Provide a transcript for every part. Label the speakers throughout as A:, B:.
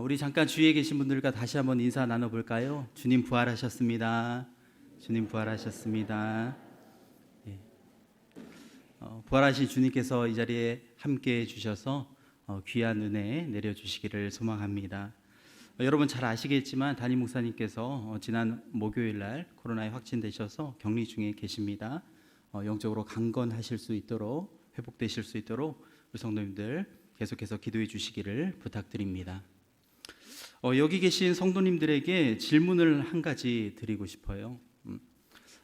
A: 우리 잠깐 주위에 계신 분들과 다시 한번 인사 나눠볼까요? 주님 부활하셨습니다. 주님 부활하셨습니다. 예. 부활하신 주님께서 이 자리에 함께해 주셔서 귀한 은혜 내려주시기를 소망합니다. 여러분 잘 아시겠지만 담임 목사님께서 지난 목요일 날 코로나에 확진되셔서 격리 중에 계십니다. 영적으로 강건하실 수 있도록, 회복되실 수 있도록 우리 성도님들 계속해서 기도해 주시기를 부탁드립니다. 여기 계신 성도님들에게 질문을 한 가지 드리고 싶어요.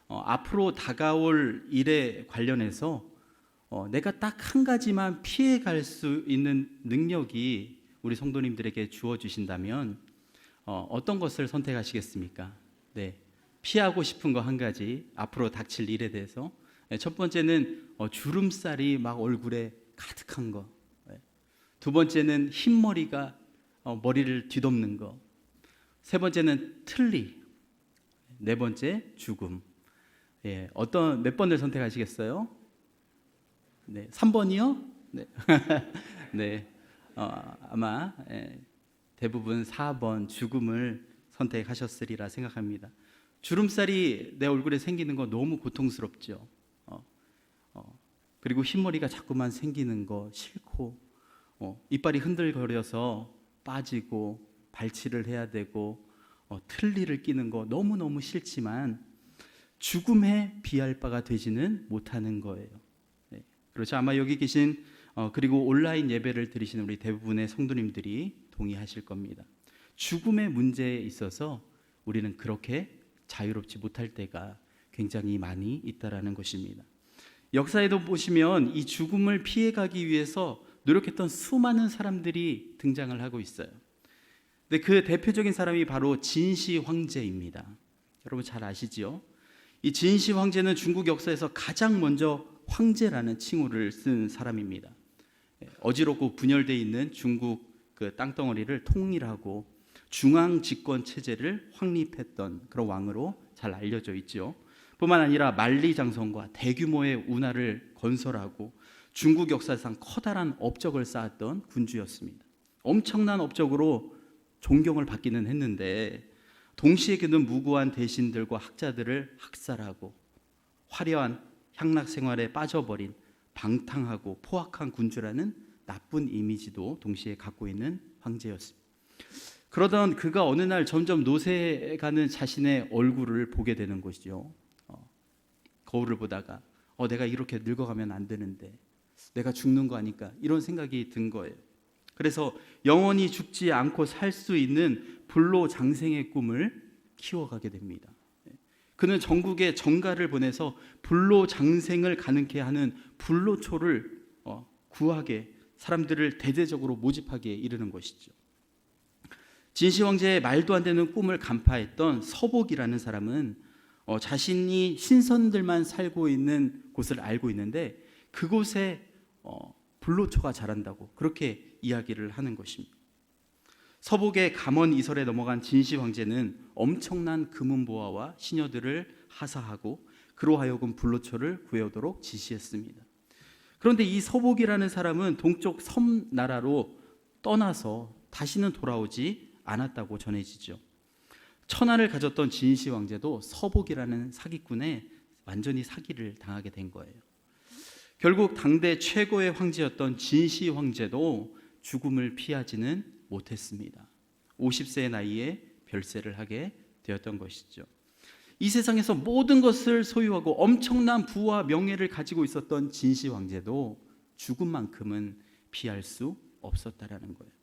A: 앞으로 다가올 일에 관련해서 내가 딱 한 가지만 피해갈 수 있는 능력이 우리 성도님들에게 주어주신다면 어떤 것을 선택하시겠습니까? 네, 피하고 싶은 거 한 가지, 앞으로 닥칠 일에 대해서. 첫 번째는 주름살이 막 얼굴에 가득한 거. 두 번째는 흰머리가 머리를 뒤덮는 거. 세 번째는 틀니. 네 번째 죽음. 몇 번을 선택하시겠어요? 네, 3번이요? 네. 네. 아마 대부분 4번 죽음을 선택하셨으리라 생각합니다. 주름살이 내 얼굴에 생기는 거 너무 고통스럽죠. 그리고 흰머리가 자꾸만 생기는 거 싫고, 이빨이 흔들거려서 빠지고 발치를 해야 되고 틀니를 끼는 거 너무너무 싫지만 죽음에 비할 바가 되지는 못하는 거예요. 네. 그렇죠. 아마 여기 계신 그리고 온라인 예배를 드리시는 우리 대부분의 성도님들이 동의하실 겁니다. 죽음의 문제에 있어서 우리는 그렇게 자유롭지 못할 때가 굉장히 많이 있다라는 것입니다. 역사에도 보시면 이 죽음을 피해가기 위해서 노력했던 수많은 사람들이 등장을 하고 있어요. 근데 그 대표적인 사람이 바로 진시 황제입니다. 여러분 잘 아시지요? 이 진시 황제는 중국 역사에서 가장 먼저 황제라는 칭호를 쓴 사람입니다. 어지럽고 분열되어 있는 중국 그 땅덩어리를 통일하고 중앙 집권 체제를 확립했던 그런 왕으로 잘 알려져 있죠. 뿐만 아니라 만리장성과 대규모의 운하를 건설하고 중국 역사상 커다란 업적을 쌓았던 군주였습니다. 엄청난 업적으로 존경을 받기는 했는데 동시에 그는 무고한 대신들과 학자들을 학살하고 화려한 향락 생활에 빠져버린 방탕하고 포악한 군주라는 나쁜 이미지도 동시에 갖고 있는 황제였습니다. 그러던 그가 어느 날 점점 노쇠해가는 자신의 얼굴을 보게 되는 것이죠. 거울을 보다가 내가 이렇게 늙어가면 안 되는데, 내가 죽는 거 아닐까, 이런 생각이 든 거예요. 그래서 영원히 죽지 않고 살 수 있는 불로장생의 꿈을 키워가게 됩니다. 그는 전국에 정가를 보내서 불로장생을 가능케 하는 불로초를 구하게, 사람들을 대대적으로 모집하게 이르는 것이죠. 진시 황제의 말도 안 되는 꿈을 간파했던 서복이라는 사람은 자신이 신선들만 살고 있는 곳을 알고 있는데 그곳에 불로초가 자란다고 그렇게 이야기를 하는 것입니다. 서복의 감원 이설에 넘어간 진시 황제는 엄청난 금은보화와 시녀들을 하사하고 그로 하여금 불로초를 구해오도록 지시했습니다. 그런데 이 서복이라는 사람은 동쪽 섬나라로 떠나서 다시는 돌아오지 않았다고 전해지죠. 천하를 가졌던 진시 황제도 서복이라는 사기꾼에 완전히 사기를 당하게 된 거예요. 결국 당대 최고의 황제였던 진시 황제도 죽음을 피하지는 못했습니다. 50세의 나이에 별세를 하게 되었던 것이죠. 이 세상에서 모든 것을 소유하고 엄청난 부와 명예를 가지고 있었던 진시 황제도 죽음만큼은 피할 수 없었다라는 거예요.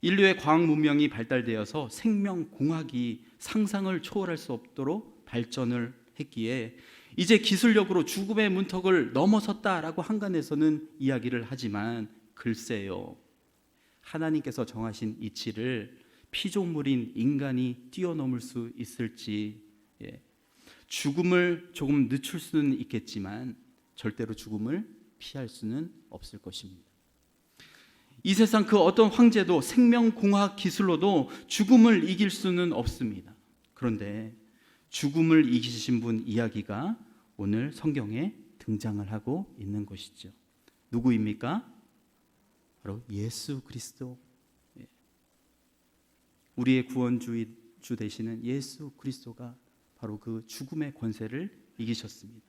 A: 인류의 과학 문명이 발달되어서 생명공학이 상상을 초월할 수 없도록 발전을 했기에 이제 기술력으로 죽음의 문턱을 넘어섰다라고 한간에서는 이야기를 하지만 글쎄요, 하나님께서 정하신 이치를 피조물인 인간이 뛰어넘을 수 있을지. 죽음을 조금 늦출 수는 있겠지만 절대로 죽음을 피할 수는 없을 것입니다. 이 세상 그 어떤 황제도 생명공학 기술로도 죽음을 이길 수는 없습니다. 그런데 죽음을 이기신 분 이야기가 오늘 성경에 등장을 하고 있는 것이죠. 누구입니까? 바로 예수 그리스도. 우리의 구원주 되시는 예수 그리스도가 바로 그 죽음의 권세를 이기셨습니다.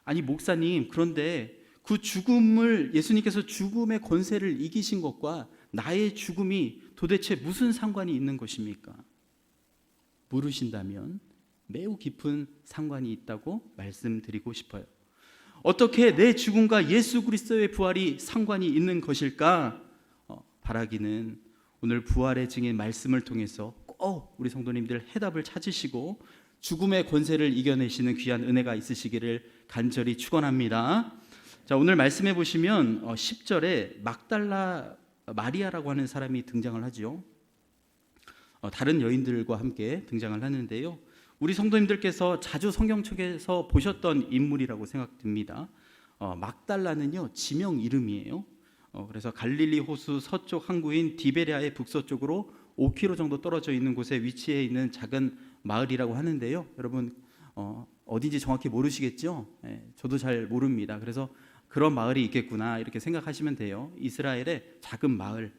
A: 아니 목사님, 그런데 그 죽음을, 예수님께서 죽음의 권세를 이기신 것과 나의 죽음이 도대체 무슨 상관이 있는 것입니까? 물으신다면 매우 깊은 상관이 있다고 말씀드리고 싶어요. 어떻게 내 죽음과 예수 그리스도의 부활이 상관이 있는 것일까? 바라기는 오늘 부활의 증인 말씀을 통해서 꼭 우리 성도님들 해답을 찾으시고 죽음의 권세를 이겨내시는 귀한 은혜가 있으시기를 간절히 축원합니다. 자, 오늘 말씀해 보시면 10절에 막달라 마리아라고 하는 사람이 등장을 하죠. 다른 여인들과 함께 등장을 하는데요. 우리 성도님들께서 자주 성경책에서 보셨던 인물이라고 생각됩니다. 막달라는요, 지명 이름이에요. 그래서 갈릴리 호수 서쪽 항구인 디베랴의 북서쪽으로 5km 정도 떨어져 있는 곳에 위치해 있는 작은 마을이라고 하는데요. 여러분 어딘지 정확히 모르시겠죠? 저도 잘 모릅니다. 그래서 그런 마을이 있겠구나 이렇게 생각하시면 돼요. 이스라엘의 작은 마을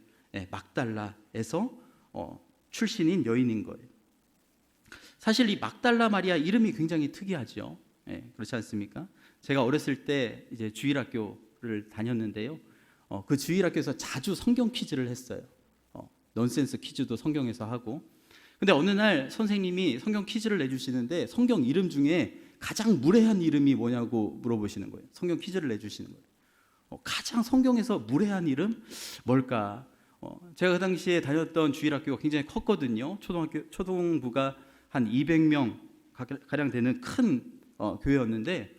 A: 막달라에서 출신인 여인인 거예요. 사실 이 막달라 마리아 이름이 굉장히 특이하죠. 그렇지 않습니까? 제가 어렸을 때 이제 주일학교를 다녔는데요. 그 주일학교에서 자주 성경 퀴즈를 했어요. 넌센스 퀴즈도 성경에서 하고. 근데 어느 날 선생님이 성경 퀴즈를 내주시는데 성경 이름 중에 가장 무례한 이름이 뭐냐고 물어보시는 거예요. 성경 퀴즈를 내주시는 거예요. 가장 성경에서 무례한 이름 뭘까? 제가 그 당시에 다녔던 주일학교가 굉장히 컸거든요. 초등부가 한 200명 가량 되는 큰 교회였는데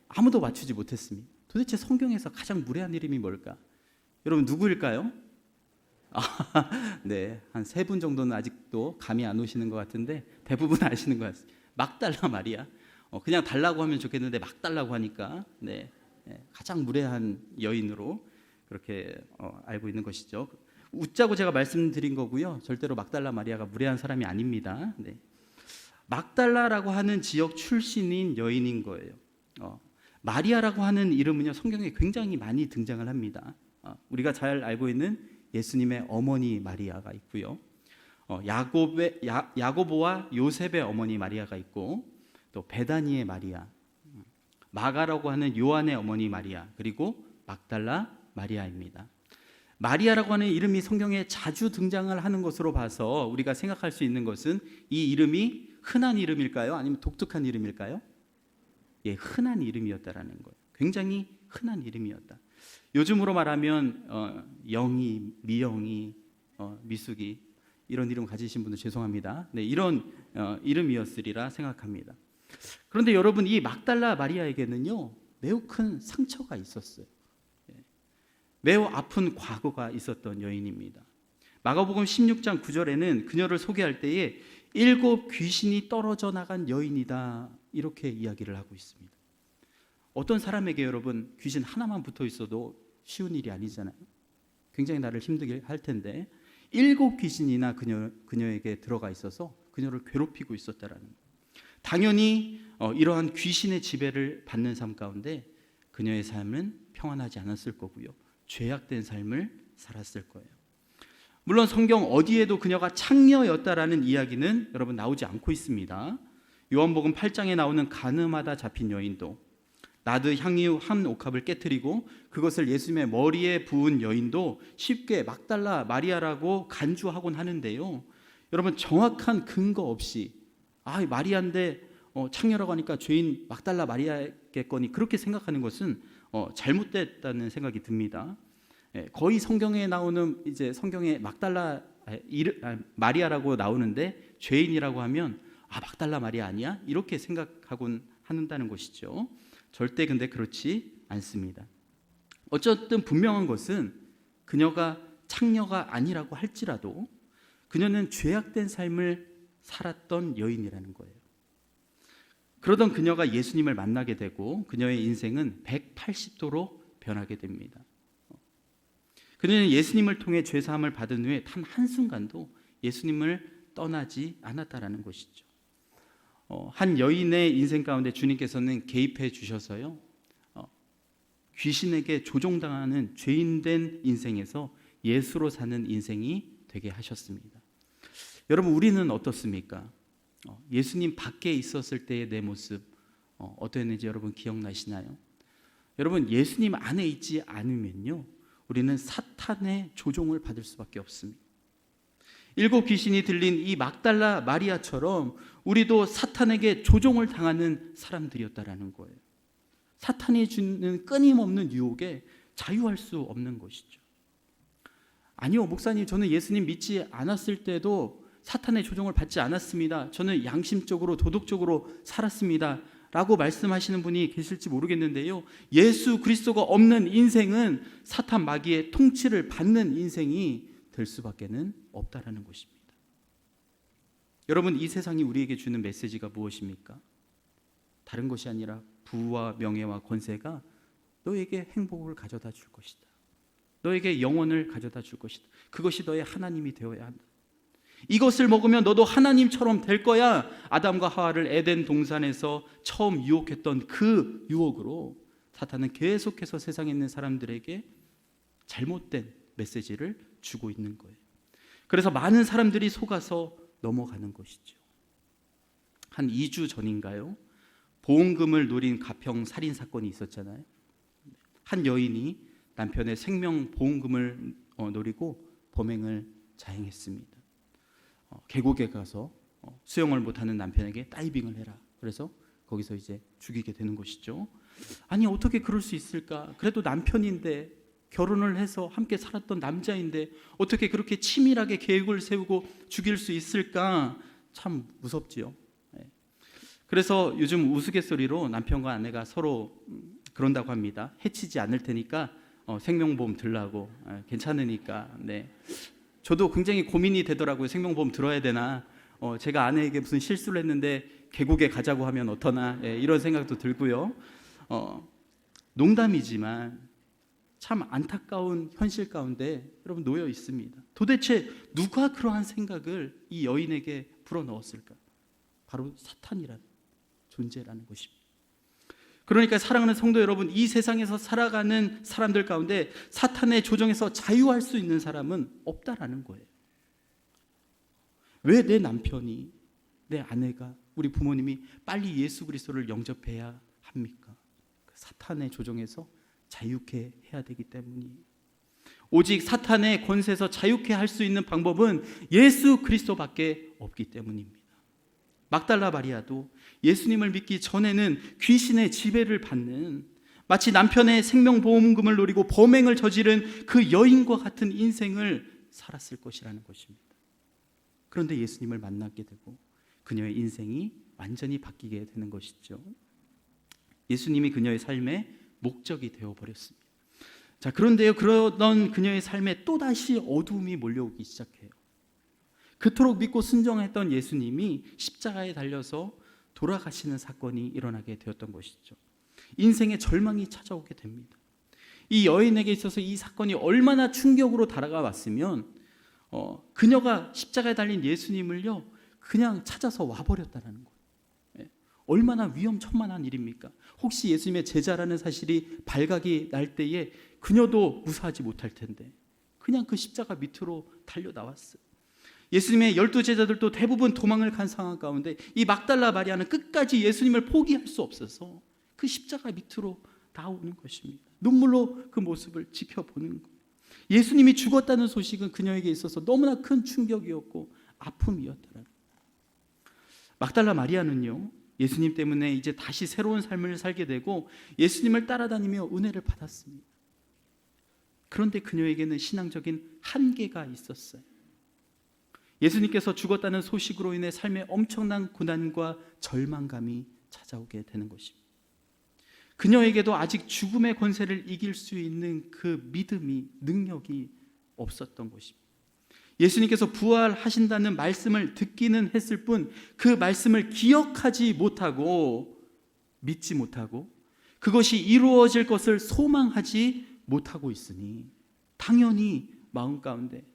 A: 아무도 맞추지 못했습니다. 도대체 성경에서 가장 무례한 이름이 뭘까? 여러분 누구일까요? 네, 한 3분 정도는 아직도 감이 안 오시는 것 같은데 대부분 아시는 것 같습니다. 막달라 마리아. 그냥 달라고 하면 좋겠는데 막 달라고 하니까 가장 무례한 여인으로 그렇게 알고 있는 것이죠. 웃자고 제가 말씀드린 거고요. 절대로 막달라 마리아가 무례한 사람이 아닙니다. 네. 막달라라고 하는 지역 출신인 여인인 거예요. 마리아라고 하는 이름은요, 성경에 굉장히 많이 등장을 합니다. 우리가 잘 알고 있는 예수님의 어머니 마리아가 있고요. 야고보와 요셉의 어머니 마리아가 있고, 또 베다니의 마리아, 마가라고 하는 요한의 어머니 마리아, 그리고 막달라 마리아입니다. 마리아라고 하는 이름이 성경에 자주 등장을 하는 것으로 봐서 우리가 생각할 수 있는 것은 이 이름이 흔한 이름일까요? 아니면 독특한 이름일까요? 예, 흔한 이름이었다라는 거예요. 굉장히 흔한 이름이었다. 요즘으로 말하면 영희, 미영희, 미숙이 이런 이름 가지신 분들 죄송합니다. 네, 이런 이름이었으리라 생각합니다. 그런데 여러분, 이 막달라 마리아에게는요 매우 큰 상처가 있었어요. 매우 아픈 과거가 있었던 여인입니다. 마가복음 16장 9절에는 그녀를 소개할 때에 7 귀신이 떨어져 나간 여인이다 이렇게 이야기를 하고 있습니다. 어떤 사람에게 여러분 귀신 하나만 붙어 있어도 쉬운 일이 아니잖아요. 굉장히 나를 힘들게 할 텐데 7 귀신이나 그녀에게 들어가 있어서 그녀를 괴롭히고 있었다라는 거예요. 당연히 이러한 귀신의 지배를 받는 삶 가운데 그녀의 삶은 평안하지 않았을 거고요. 죄악된 삶을 살았을 거예요. 물론 성경 어디에도 그녀가 창녀였다라는 이야기는 여러분 나오지 않고 있습니다. 요한복음 8장에 나오는 간음하다 잡힌 여인도, 나드 향유 한 옥합을 깨뜨리고 그것을 예수님의 머리에 부은 여인도 쉽게 막달라 마리아라고 간주하곤 하는데요. 여러분 정확한 근거 없이 마리아인데 창녀라고 하니까 죄인 막달라 마리아겠거니 그렇게 생각하는 것은 잘못됐다는 생각이 듭니다. 거의 성경에 나오는 이제 성경에 막달라 마리아라고 나오는데 죄인이라고 하면 막달라 마리아 아니야? 이렇게 생각하곤 한다는 것이죠. 절대 근데 그렇지 않습니다. 어쨌든 분명한 것은 그녀가 창녀가 아니라고 할지라도 그녀는 죄악된 삶을 살았던 여인이라는 거예요. 그러던 그녀가 예수님을 만나게 되고 그녀의 인생은 180도로 변하게 됩니다. 그녀는 예수님을 통해 죄사함을 받은 후에 단 한순간도 예수님을 떠나지 않았다라는 것이죠. 한 여인의 인생 가운데 주님께서는 개입해 주셔서요, 귀신에게 조종당하는 죄인된 인생에서 예수로 사는 인생이 되게 하셨습니다. 여러분, 우리는 어떻습니까? 예수님 밖에 있었을 때의 내 모습 어떠했는지 여러분 기억나시나요? 여러분, 예수님 안에 있지 않으면요, 우리는 사탄의 조종을 받을 수밖에 없습니다. 7 귀신이 들린 이 막달라 마리아처럼 우리도 사탄에게 조종을 당하는 사람들이었다라는 거예요. 사탄이 주는 끊임없는 유혹에 자유할 수 없는 것이죠. 아니요, 목사님, 저는 예수님 믿지 않았을 때도 사탄의 조종을 받지 않았습니다. 저는 양심적으로 도덕적으로 살았습니다 라고 말씀하시는 분이 계실지 모르겠는데요, 예수 그리스도가 없는 인생은 사탄 마귀의 통치를 받는 인생이 될 수밖에는 없다라는 것입니다. 여러분, 이 세상이 우리에게 주는 메시지가 무엇입니까? 다른 것이 아니라 부와 명예와 권세가 너에게 행복을 가져다 줄 것이다. 너에게 영원을 가져다 줄 것이다. 그것이 너의 하나님이 되어야 한다. 이것을 먹으면 너도 하나님처럼 될 거야. 아담과 하와를 에덴 동산에서 처음 유혹했던 그 유혹으로 사탄은 계속해서 세상에 있는 사람들에게 잘못된 메시지를 주고 있는 거예요. 그래서 많은 사람들이 속아서 넘어가는 것이죠. 한 2주 전인가요? 보험금을 노린 가평 살인 사건이 있었잖아요. 한 여인이 남편의 생명 보험금을 노리고 범행을 자행했습니다. 계곡에 가서 수영을 못하는 남편에게 다이빙을 해라. 그래서 거기서 이제 죽이게 되는 것이죠. 아니, 어떻게 그럴 수 있을까? 그래도 남편인데, 결혼을 해서 함께 살았던 남자인데 어떻게 그렇게 치밀하게 계획을 세우고 죽일 수 있을까? 참 무섭지요. 그래서 요즘 우스갯소리로 남편과 아내가 서로 그런다고 합니다. 해치지 않을 테니까 생명보험 들라고. 괜찮으니까. 네. 저도 굉장히 고민이 되더라고요. 생명보험 들어야 되나? 제가 아내에게 무슨 실수를 했는데 계곡에 가자고 하면 어떠나? 이런 생각도 들고요. 농담이지만 참 안타까운 현실 가운데 여러분 놓여 있습니다. 도대체 누가 그러한 생각을 이 여인에게 불어넣었을까? 바로 사탄이라는 존재라는 것입니다. 그러니까 사랑하는 성도 여러분, 이 세상에서 살아가는 사람들 가운데 사탄의 조정에서 자유할 수 있는 사람은 없다라는 거예요. 왜 내 남편이, 내 아내가, 우리 부모님이 빨리 예수 그리스도를 영접해야 합니까? 사탄의 조정에서 자유케 해야 되기 때문이에요. 오직 사탄의 권세에서 자유케 할 수 있는 방법은 예수 그리스도밖에 없기 때문입니다. 막달라 마리아도 예수님을 믿기 전에는 귀신의 지배를 받는, 마치 남편의 생명보험금을 노리고 범행을 저지른 그 여인과 같은 인생을 살았을 것이라는 것입니다. 그런데 예수님을 만나게 되고 그녀의 인생이 완전히 바뀌게 되는 것이죠. 예수님이 그녀의 삶의 목적이 되어버렸습니다. 자, 그런데요, 그러던 그녀의 삶에 또다시 어두움이 몰려오기 시작해요. 그토록 믿고 순종했던 예수님이 십자가에 달려서 돌아가시는 사건이 일어나게 되었던 것이죠. 인생의 절망이 찾아오게 됩니다. 이 여인에게 있어서 이 사건이 얼마나 충격으로 다가왔으면 그녀가 십자가에 달린 예수님을요 그냥 찾아서 와버렸다는 거예요. 얼마나 위험천만한 일입니까? 혹시 예수님의 제자라는 사실이 발각이 날 때에 그녀도 무사하지 못할 텐데 그냥 그 십자가 밑으로 달려나왔어요. 예수님의 12제자들도 대부분 도망을 간 상황 가운데 이 막달라 마리아는 끝까지 예수님을 포기할 수 없어서 그 십자가 밑으로 나오는 것입니다. 눈물로 그 모습을 지켜보는 거예요. 예수님이 죽었다는 소식은 그녀에게 있어서 너무나 큰 충격이었고 아픔이었다는. 막달라 마리아는요, 예수님 때문에 이제 다시 새로운 삶을 살게 되고 예수님을 따라다니며 은혜를 받았습니다. 그런데 그녀에게는 신앙적인 한계가 있었어요. 예수님께서 죽었다는 소식으로 인해 삶에 엄청난 고난과 절망감이 찾아오게 되는 것입니다. 그녀에게도 아직 죽음의 권세를 이길 수 있는 그 믿음이, 능력이 없었던 것입니다. 예수님께서 부활하신다는 말씀을 듣기는 했을 뿐 그 말씀을 기억하지 못하고 믿지 못하고 그것이 이루어질 것을 소망하지 못하고 있으니 당연히 마음 가운데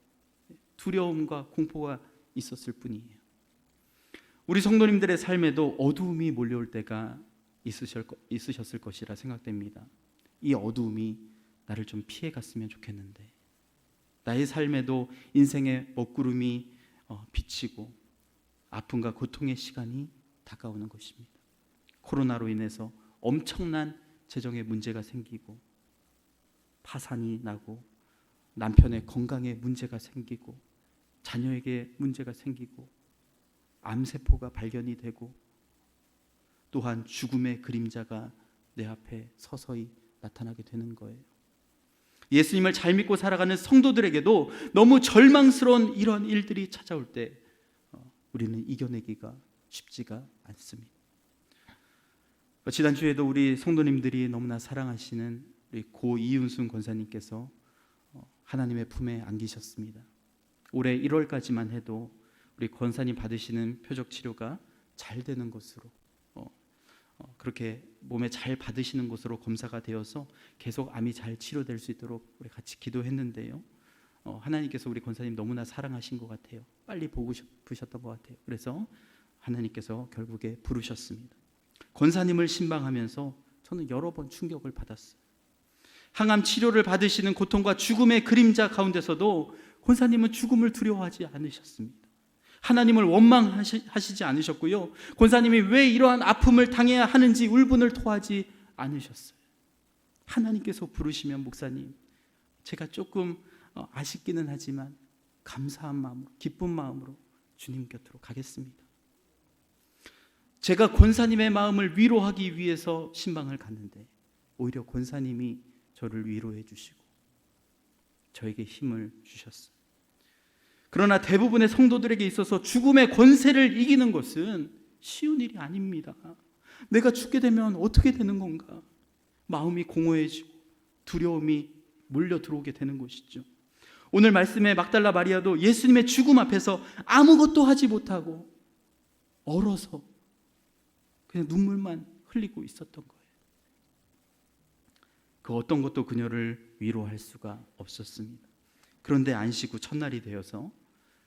A: 두려움과 공포가 있었을 뿐이에요. 우리 성도님들의 삶에도 어두움이 몰려올 때가 있으셨을 것이라 생각됩니다. 이 어두움이 나를 좀 피해갔으면 좋겠는데, 나의 삶에도 인생의 먹구름이 비치고 아픔과 고통의 시간이 다가오는 것입니다. 코로나로 인해서 엄청난 재정의 문제가 생기고 파산이 나고 남편의 건강에 문제가 생기고 자녀에게 문제가 생기고 암세포가 발견이 되고 또한 죽음의 그림자가 내 앞에 서서히 나타나게 되는 거예요. 예수님을 잘 믿고 살아가는 성도들에게도 너무 절망스러운 이런 일들이 찾아올 때 우리는 이겨내기가 쉽지가 않습니다. 지난주에도 우리 성도님들이 너무나 사랑하시는 우리 고 이윤순 권사님께서 하나님의 품에 안기셨습니다. 올해 1월까지만 해도 우리 권사님 받으시는 표적 치료가 잘 되는 것으로 그렇게 몸에 잘 받으시는 것으로 검사가 되어서 계속 암이 잘 치료될 수 있도록 우리 같이 기도했는데요. 하나님께서 우리 권사님 너무나 사랑하신 것 같아요. 빨리 보고 싶으셨던 것 같아요. 그래서 하나님께서 결국에 부르셨습니다. 권사님을 신방하면서 저는 여러 번 충격을 받았어요. 항암 치료를 받으시는 고통과 죽음의 그림자 가운데서도 권사님은 죽음을 두려워하지 않으셨습니다. 하나님을 원망하시지 않으셨고요. 권사님이 왜 이러한 아픔을 당해야 하는지 울분을 토하지 않으셨어요. 하나님께서 부르시면 목사님, 제가 조금 아쉽기는 하지만 감사한 마음으로, 기쁜 마음으로 주님 곁으로 가겠습니다. 제가 권사님의 마음을 위로하기 위해서 신방을 갔는데 오히려 권사님이 저를 위로해 주시고 저에게 힘을 주셨어요. 그러나 대부분의 성도들에게 있어서 죽음의 권세를 이기는 것은 쉬운 일이 아닙니다. 내가 죽게 되면 어떻게 되는 건가? 마음이 공허해지고 두려움이 몰려 들어오게 되는 것이죠. 오늘 말씀의 막달라 마리아도 예수님의 죽음 앞에서 아무것도 하지 못하고 얼어서 그냥 눈물만 흘리고 있었던 거예요. 그 어떤 것도 그녀를 위로할 수가 없었습니다. 그런데 안식 후 첫날이 되어서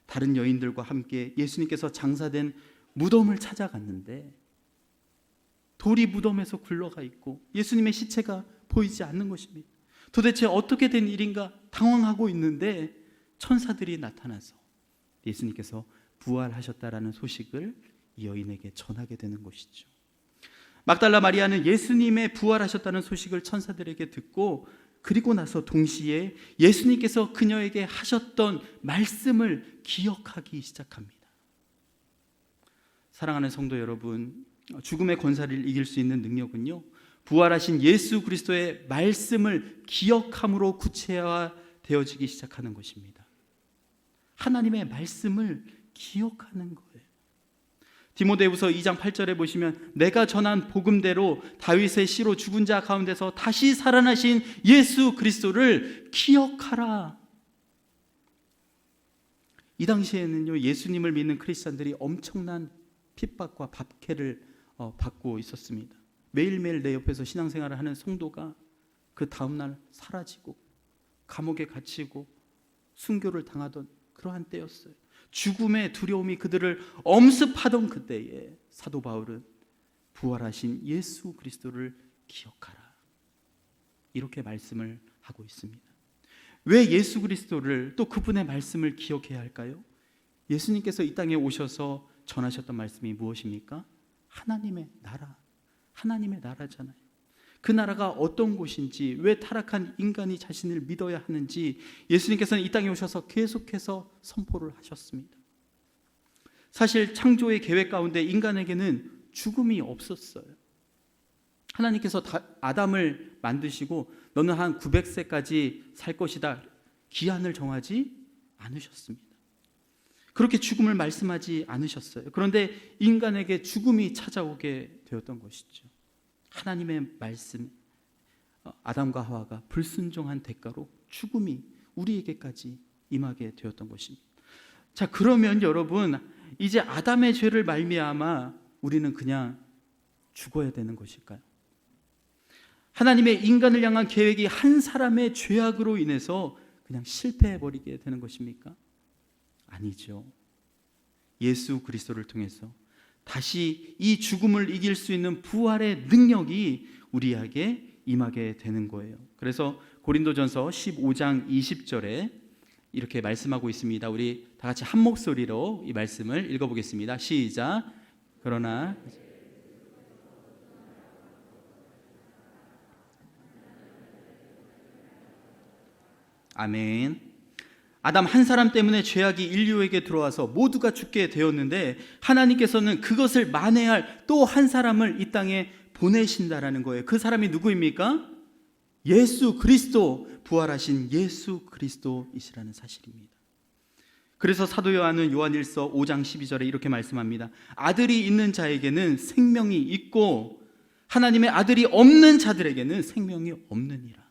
A: 다른 여인들과 함께 예수님께서 장사된 무덤을 찾아갔는데 돌이 무덤에서 굴러가 있고 예수님의 시체가 보이지 않는 것입니다. 도대체 어떻게 된 일인가 당황하고 있는데 천사들이 나타나서 예수님께서 부활하셨다라는 소식을 이 여인에게 전하게 되는 것이죠. 막달라 마리아는 예수님의 부활하셨다는 소식을 천사들에게 듣고 그리고 나서 동시에 예수님께서 그녀에게 하셨던 말씀을 기억하기 시작합니다. 사랑하는 성도 여러분, 죽음의 권세를 이길 수 있는 능력은요, 부활하신 예수 그리스도의 말씀을 기억함으로 구체화되어지기 시작하는 것입니다. 하나님의 말씀을 기억하는 거예요. 디모데후서 2장 8절에 보시면 내가 전한 복음대로 다윗의 씨로 죽은 자 가운데서 다시 살아나신 예수 그리스도를 기억하라. 이 당시에는요, 예수님을 믿는 크리스찬들이 엄청난 핍박과 박해를 받고 있었습니다. 매일매일 내 옆에서 신앙생활을 하는 성도가 그 다음날 사라지고 감옥에 갇히고 순교를 당하던 그러한 때였어요. 죽음의 두려움이 그들을 엄습하던 그때에 사도 바울은 부활하신 예수 그리스도를 기억하라, 이렇게 말씀을 하고 있습니다. 왜 예수 그리스도를, 또 그분의 말씀을 기억해야 할까요? 예수님께서 이 땅에 오셔서 전하셨던 말씀이 무엇입니까? 하나님의 나라, 하나님의 나라잖아요. 그 나라가 어떤 곳인지, 왜 타락한 인간이 자신을 믿어야 하는지 예수님께서는 이 땅에 오셔서 계속해서 선포를 하셨습니다. 사실 창조의 계획 가운데 인간에게는 죽음이 없었어요. 하나님께서 아담을 만드시고 너는 한 900세까지 살 것이다, 기한을 정하지 않으셨습니다. 그렇게 죽음을 말씀하지 않으셨어요. 그런데 인간에게 죽음이 찾아오게 되었던 것이죠. 하나님의 말씀, 아담과 하와가 불순종한 대가로 죽음이 우리에게까지 임하게 되었던 것입니다. 자, 그러면 여러분, 이제 아담의 죄를 말미암아 우리는 그냥 죽어야 되는 것일까요? 하나님의 인간을 향한 계획이 한 사람의 죄악으로 인해서 그냥 실패해버리게 되는 것입니까? 아니죠. 예수 그리스도를 통해서 다시 이 죽음을 이길 수 있는 부활의 능력이 우리에게 임하게 되는 거예요. 그래서 고린도전서 15장 20절에 이렇게 말씀하고 있습니다. 우리 다 같이 한 목소리로 이 말씀을 읽어보겠습니다. 시작. 그러나 아멘. 아담 한 사람 때문에 죄악이 인류에게 들어와서 모두가 죽게 되었는데 하나님께서는 그것을 만회할 또 한 사람을 이 땅에 보내신다라는 거예요. 그 사람이 누구입니까? 예수 그리스도, 부활하신 예수 그리스도이시라는 사실입니다. 그래서 사도 요한은 요한일서 5장 12절에 이렇게 말씀합니다. 아들이 있는 자에게는 생명이 있고 하나님의 아들이 없는 자들에게는 생명이 없느니라.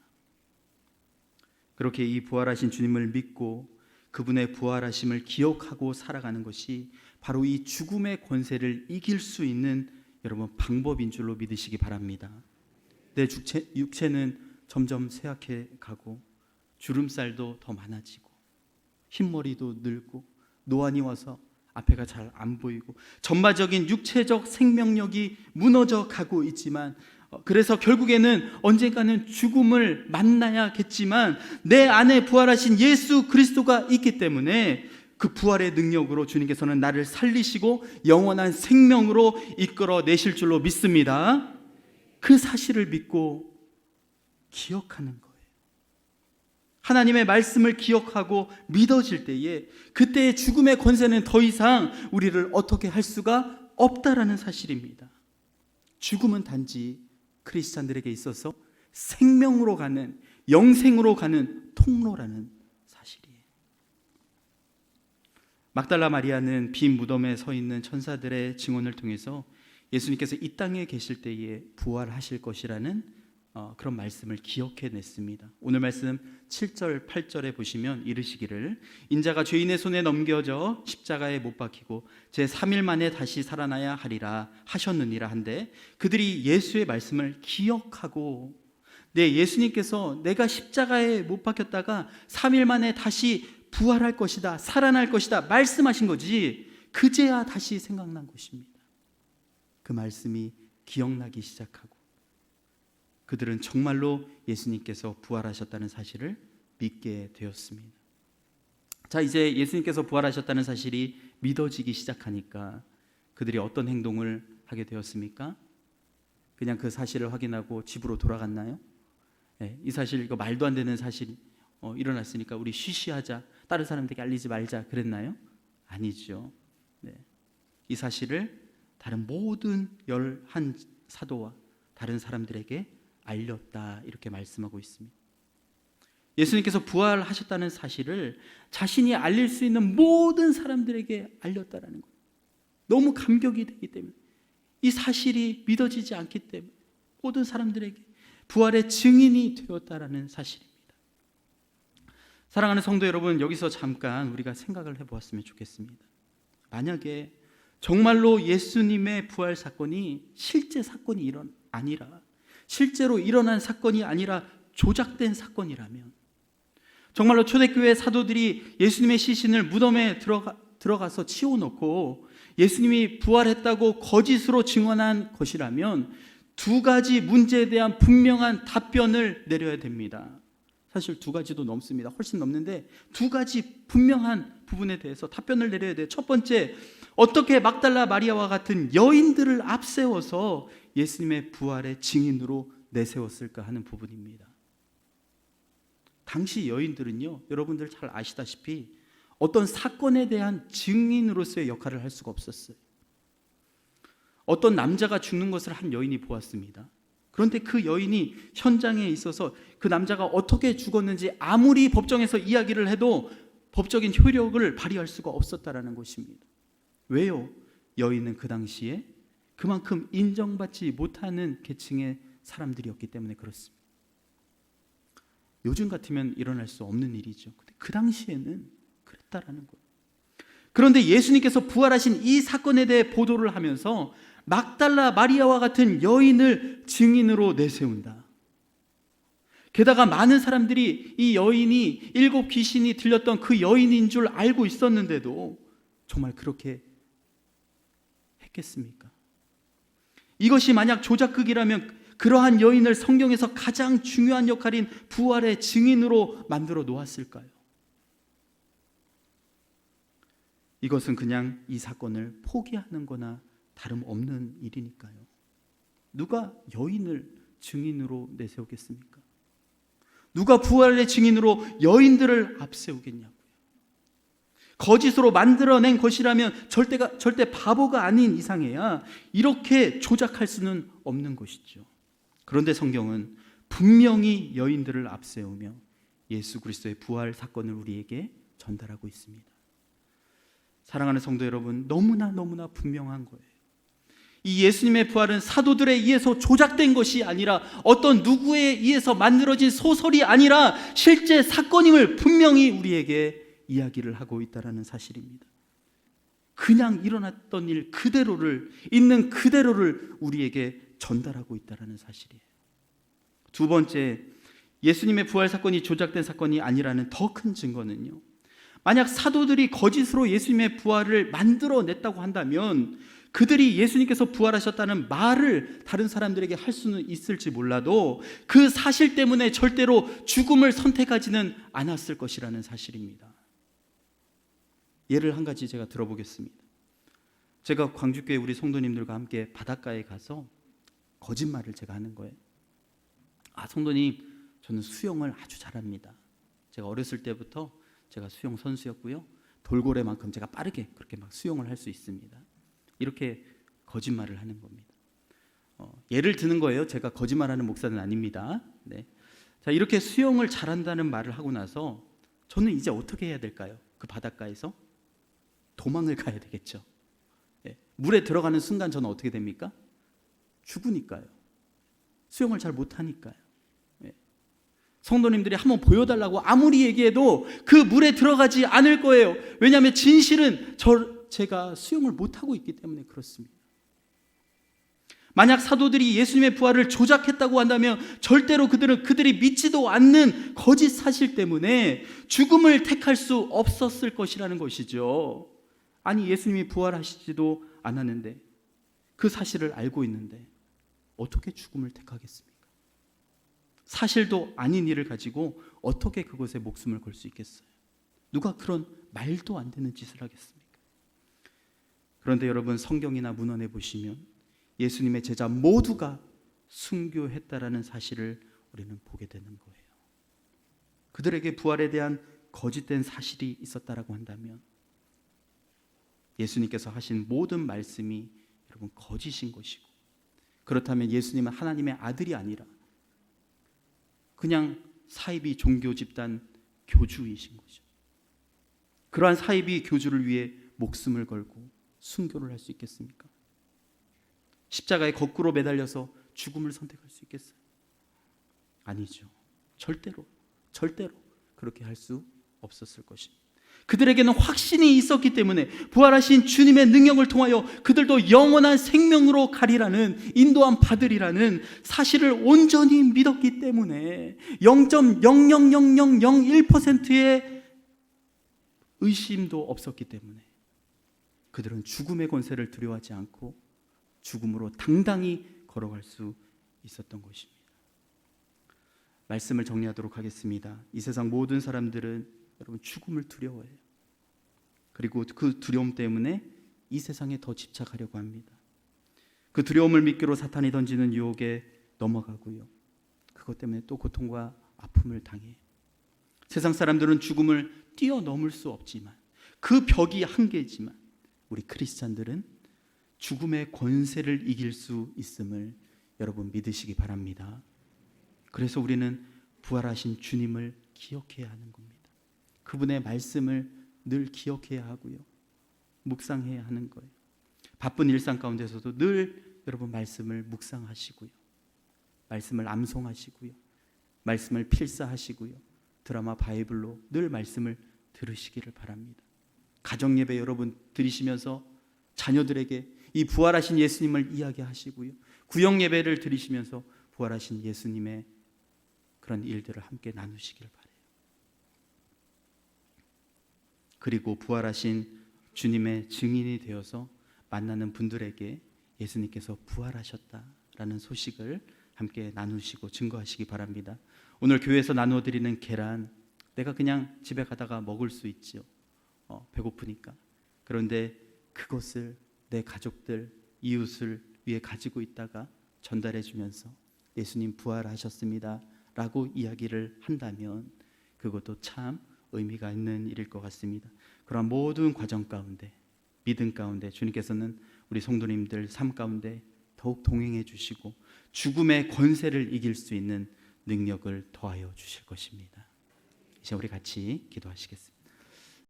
A: 그렇게 이 부활하신 주님을 믿고 그분의 부활하심을 기억하고 살아가는 것이 바로 이 죽음의 권세를 이길 수 있는 여러분 방법인 줄로 믿으시기 바랍니다. 내 육체는 점점 쇠약해 가고 주름살도 더 많아지고 흰머리도 늘고 노안이 와서 앞에가 잘 안 보이고 전반적인 육체적 생명력이 무너져 가고 있지만 그래서 결국에는 언젠가는 죽음을 만나야겠지만 내 안에 부활하신 예수 그리스도가 있기 때문에 그 부활의 능력으로 주님께서는 나를 살리시고 영원한 생명으로 이끌어내실 줄로 믿습니다. 그 사실을 믿고 기억하는 거예요. 하나님의 말씀을 기억하고 믿어질 때에 그때의 죽음의 권세는 더 이상 우리를 어떻게 할 수가 없다라는 사실입니다. 죽음은 단지 크리스찬들에게 있어서 생명으로 가는, 영생으로 가는 통로라는 사실이에요. 막달라 마리아는 빈 무덤에 서 있는 천사들의 증언을 통해서 예수님께서 이 땅에 계실 때에 부활하실 것이라는 그런 말씀을 기억해냈습니다. 오늘 말씀 7절 8절에 보시면 이르시기를 인자가 죄인의 손에 넘겨져 십자가에 못 박히고 제 3일 만에 다시 살아나야 하리라 하셨느니라 한데 그들이 예수의 말씀을 기억하고 예수님께서 내가 십자가에 못 박혔다가 3일 만에 다시 부활할 것이다, 살아날 것이다 말씀하신 거지 그제야 다시 생각난 것입니다. 그 말씀이 기억나기 시작하고 그들은 정말로 예수님께서 부활하셨다는 사실을 믿게 되었습니다. 자, 이제 예수님께서 부활하셨다는 사실이 믿어지기 시작하니까 그들이 어떤 행동을 하게 되었습니까? 그냥 그 사실을 확인하고 집으로 돌아갔나요? 네, 이 사실 이거 말도 안 되는 사실이 일어났으니까 우리 쉬쉬하자, 다른 사람들에게 알리지 말자 그랬나요? 아니죠. 네, 이 사실을 다른 모든 11 사도와 다른 사람들에게 알렸다 이렇게 말씀하고 있습니다. 예수님께서 부활하셨다는 사실을 자신이 알릴 수 있는 모든 사람들에게 알렸다라는 거예요. 너무 감격이 되기 때문에 이 사실이 믿어지지 않기 때문에 모든 사람들에게 부활의 증인이 되었다라는 사실입니다. 사랑하는 성도 여러분, 여기서 잠깐 우리가 생각을 해보았으면 좋겠습니다. 만약에 정말로 예수님의 부활 사건이 실제 사건이 아니라 실제로 일어난 사건이 아니라 조작된 사건이라면 정말로 초대교회 사도들이 예수님의 시신을 무덤에 들어가서 치워놓고 예수님이 부활했다고 거짓으로 증언한 것이라면 두 가지 문제에 대한 분명한 답변을 내려야 됩니다. 사실 두 가지도 넘습니다. 훨씬 넘는데 두 가지 분명한 부분에 대해서 답변을 내려야 돼요. 첫 번째, 어떻게 막달라 마리아와 같은 여인들을 앞세워서 예수님의 부활의 증인으로 내세웠을까 하는 부분입니다. 당시 여인들은요, 여러분들 잘 아시다시피 어떤 사건에 대한 증인으로서의 역할을 할 수가 없었어요. 어떤 남자가 죽는 것을 한 여인이 보았습니다. 그런데 그 여인이 현장에 있어서 그 남자가 어떻게 죽었는지 아무리 법정에서 이야기를 해도 법적인 효력을 발휘할 수가 없었다라는 것입니다. 왜요? 여인은 그 당시에 그만큼 인정받지 못하는 계층의 사람들이었기 때문에 그렇습니다. 요즘 같으면 일어날 수 없는 일이죠. 근데 그 당시에는 그랬다라는 거예요. 그런데 예수님께서 부활하신 이 사건에 대해 보도를 하면서 막달라 마리아와 같은 여인을 증인으로 내세운다. 게다가 많은 사람들이 이 여인이 7 귀신이 들렸던 그 여인인 줄 알고 있었는데도 정말 그렇게 했겠습니까? 이것이 만약 조작극이라면 그러한 여인을 성경에서 가장 중요한 역할인 부활의 증인으로 만들어 놓았을까요? 이것은 그냥 이 사건을 포기하는 거나 다름없는 일이니까요. 누가 여인을 증인으로 내세우겠습니까? 누가 부활의 증인으로 여인들을 앞세우겠냐고요. 거짓으로 만들어낸 것이라면 절대 바보가 아닌 이상해야 이렇게 조작할 수는 없는 것이죠. 그런데 성경은 분명히 여인들을 앞세우며 예수 그리스도의 부활 사건을 우리에게 전달하고 있습니다. 사랑하는 성도 여러분, 너무나 분명한 거예요. 이 예수님의 부활은 사도들에 의해서 조작된 것이 아니라 어떤 누구에 의해서 만들어진 소설이 아니라 실제 사건임을 분명히 우리에게 이야기를 하고 있다는 사실입니다. 그냥 일어났던 일 그대로를, 있는 그대로를 우리에게 전달하고 있다는 사실이에요. 두 번째, 예수님의 부활 사건이 조작된 사건이 아니라는 더 큰 증거는요, 만약 사도들이 거짓으로 예수님의 부활을 만들어냈다고 한다면 그들이 예수님께서 부활하셨다는 말을 다른 사람들에게 할 수는 있을지 몰라도 그 사실 때문에 절대로 죽음을 선택하지는 않았을 것이라는 사실입니다. 예를 한 가지 제가 들어보겠습니다. 제가 광주교회 우리 성도님들과 함께 바닷가에 가서 거짓말을 제가 하는 거예요. 성도님, 저는 수영을 아주 잘합니다. 제가 어렸을 때부터 제가 수영 선수였고요, 돌고래만큼 제가 빠르게 그렇게 막 수영을 할 수 있습니다. 이렇게 거짓말을 하는 겁니다. 예를 드는 거예요. 제가 거짓말하는 목사는 아닙니다. 네. 자, 이렇게 수영을 잘한다는 말을 하고 나서 저는 이제 어떻게 해야 될까요? 그 바닷가에서 도망을 가야 되겠죠. 네. 물에 들어가는 순간 저는 어떻게 됩니까? 죽으니까요. 수영을 잘 못하니까요. 네. 성도님들이 한번 보여달라고 아무리 얘기해도 그 물에 들어가지 않을 거예요. 왜냐하면 진실은 제가 수영을 못하고 있기 때문에 그렇습니다. 만약 사도들이 예수님의 부활을 조작했다고 한다면 절대로 그들이 믿지도 않는 거짓 사실 때문에 죽음을 택할 수 없었을 것이라는 것이죠. 아니, 예수님이 부활하시지도 않았는데, 그 사실을 알고 있는데 어떻게 죽음을 택하겠습니까? 사실도 아닌 일을 가지고 어떻게 그것에 목숨을 걸 수 있겠어요? 누가 그런 말도 안 되는 짓을 하겠습니까? 그런데 여러분, 성경이나 문헌에 보시면 예수님의 제자 모두가 순교했다라는 사실을 우리는 보게 되는 거예요. 그들에게 부활에 대한 거짓된 사실이 있었다라고 한다면 예수님께서 하신 모든 말씀이 여러분 거짓인 것이고, 그렇다면 예수님은 하나님의 아들이 아니라 그냥 사이비 종교 집단 교주이신 거죠. 그러한 사이비 교주를 위해 목숨을 걸고 순교를 할 수 있겠습니까? 십자가에 거꾸로 매달려서 죽음을 선택할 수 있겠어요? 아니죠. 절대로 그렇게 할 수 없었을 것입니다. 그들에게는 확신이 있었기 때문에 부활하신 주님의 능력을 통하여 그들도 영원한 생명으로 가리라는, 인도함 받으리라는 사실을 온전히 믿었기 때문에 0.00001%의 의심도 없었기 때문에 그들은 죽음의 권세를 두려워하지 않고 죽음으로 당당히 걸어갈 수 있었던 것입니다. 말씀을 정리하도록 하겠습니다. 이 세상 모든 사람들은 여러분 죽음을 두려워해요. 그리고 그 두려움 때문에 이 세상에 더 집착하려고 합니다. 그 두려움을 미끼로 사탄이 던지는 유혹에 넘어가고요, 그것 때문에 또 고통과 아픔을 당해요. 세상 사람들은 죽음을 뛰어넘을 수 없지만, 그 벽이 한계지만 우리 크리스찬들은 죽음의 권세를 이길 수 있음을 여러분 믿으시기 바랍니다. 그래서 우리는 부활하신 주님을 기억해야 하는 겁니다. 그분의 말씀을 늘 기억해야 하고요, 묵상해야 하는 거예요. 바쁜 일상 가운데서도 늘 여러분 말씀을 묵상하시고요, 말씀을 암송하시고요, 말씀을 필사하시고요, 드라마 바이블로 늘 말씀을 들으시기를 바랍니다. 가정예배 여러분 드리시면서 자녀들에게 이 부활하신 예수님을 이야기하시고요, 구역예배를 드리시면서 부활하신 예수님의 그런 일들을 함께 나누시길 바랍니다. 그리고 부활하신 주님의 증인이 되어서 만나는 분들에게 예수님께서 부활하셨다라는 소식을 함께 나누시고 증거하시기 바랍니다. 오늘 교회에서 나눠드리는 계란, 내가 그냥 집에 가다가 먹을 수 있죠. 배고프니까. 그런데 그것을 내 가족들, 이웃을 위해 가지고 있다가 전달해 주면서 예수님 부활하셨습니다 라고 이야기를 한다면 그것도 참 의미가 있는 일일 것 같습니다. 그러한 모든 과정 가운데, 믿음 가운데 주님께서는 우리 성도님들 삶 가운데 더욱 동행해 주시고 죽음의 권세를 이길 수 있는 능력을 더하여 주실 것입니다. 이제 우리 같이 기도하시겠습니다.